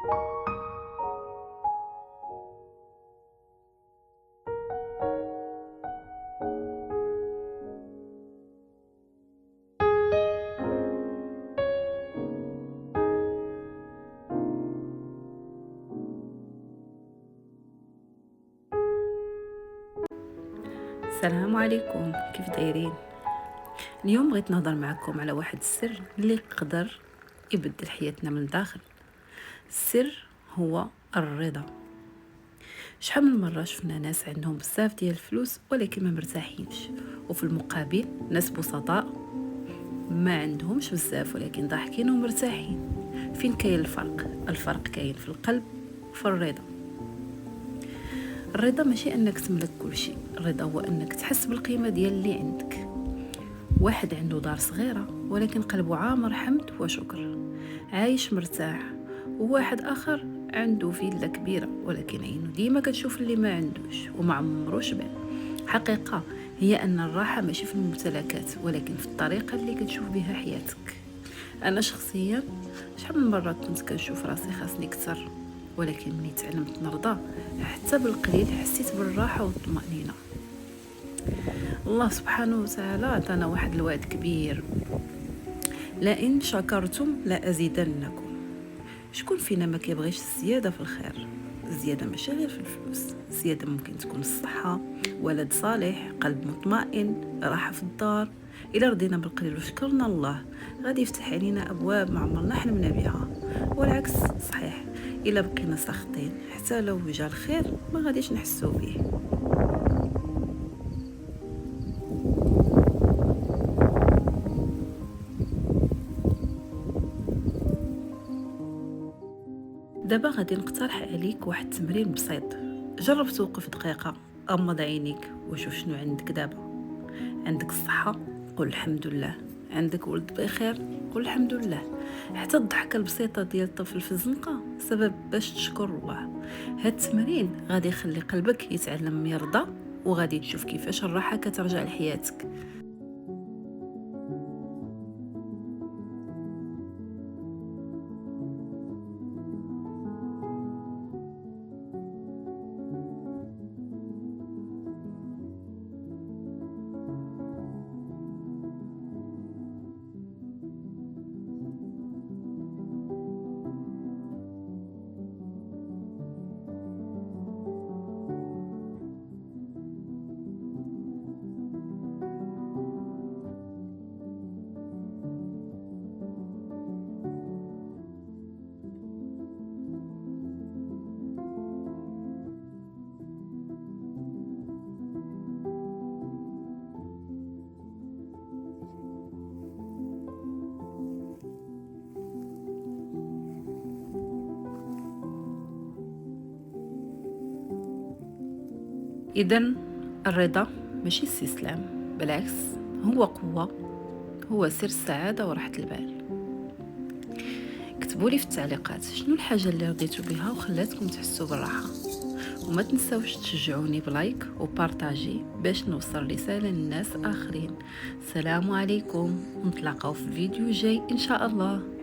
السلام عليكم، كيف دايرين؟ اليوم بغيت نهضر معكم على واحد السر اللي يقدر يبدل حياتنا من الداخل. السر هو الرضا. شحال من مره شفنا ناس عندهم بزاف ديال الفلوس ولكن ما مرتاحينش، وفي المقابل ناس بسطاء ما عندهمش بزاف ولكن ضاحكين ومرتاحين. فين كاين الفرق كاين في القلب وفي الرضا. الرضا ماشي انك تملك كل شيء، الرضا هو انك تحس بالقيمه ديال اللي عندك. واحد عنده دار صغيره ولكن قلبه عامر حمد وشكر، عايش مرتاح. وواحد اخر عنده فيلا كبيره ولكن عينه ديما كتشوف اللي ما عندوش وما عمروش بان. حقيقه هي ان الراحه ماشي في الممتلكات ولكن في الطريقه اللي كتشوف بها حياتك. انا شخصيا شحال من مره كنت كنشوف راسي خاصني اكثر، ولكن ملي تعلمت نرضى حتى بالقليل حسيت بالراحه والطمانينه. الله سبحانه وتعالى عطانا واحد الوعد كبير: لئن شكرتم لازيدنكم. شكون فينا ما كيبغيش الزياده في الخير؟ الزياده ماشي غير في الفلوس، الزياده ممكن تكون الصحه، ولد صالح، قلب مطمئن، راحه في الدار. الا رضينا بالقليل وشكرنا الله غادي يفتح علينا ابواب ما عمرنا حلمنا بها. والعكس صحيح، الا بقينا ساخطين حتى لو جا الخير ما غاديش نحسو به. دابا غادي نقترح عليك واحد التمرين بسيط. جرب توقف دقيقة، غمض عينيك وشوف شنو عندك دابا. عندك الصحة؟ قول الحمد لله. عندك ولد بخير؟ قول الحمد لله. حتى الضحكة البسيطة ديال الطفل في الزنقة سبب باش تشكر الله. هاد التمرين غادي يخلي قلبك يتعلم يرضى، وغادي تشوف كيفاش الراحة كترجع لحياتك. إذن الرضا ماشي استسلام، بالعكس هو قوة، هو سر السعادة وراحة البال. كتبوا لي في التعليقات شنو الحاجة اللي رضيتوا بها وخلاتكم تحسوا بالراحة، وما تنساوش تشجعوني بلايك وبارطاجي باش نوصل رسالة للناس آخرين. السلام عليكم، ونتلاقاو في الفيديو جاي إن شاء الله.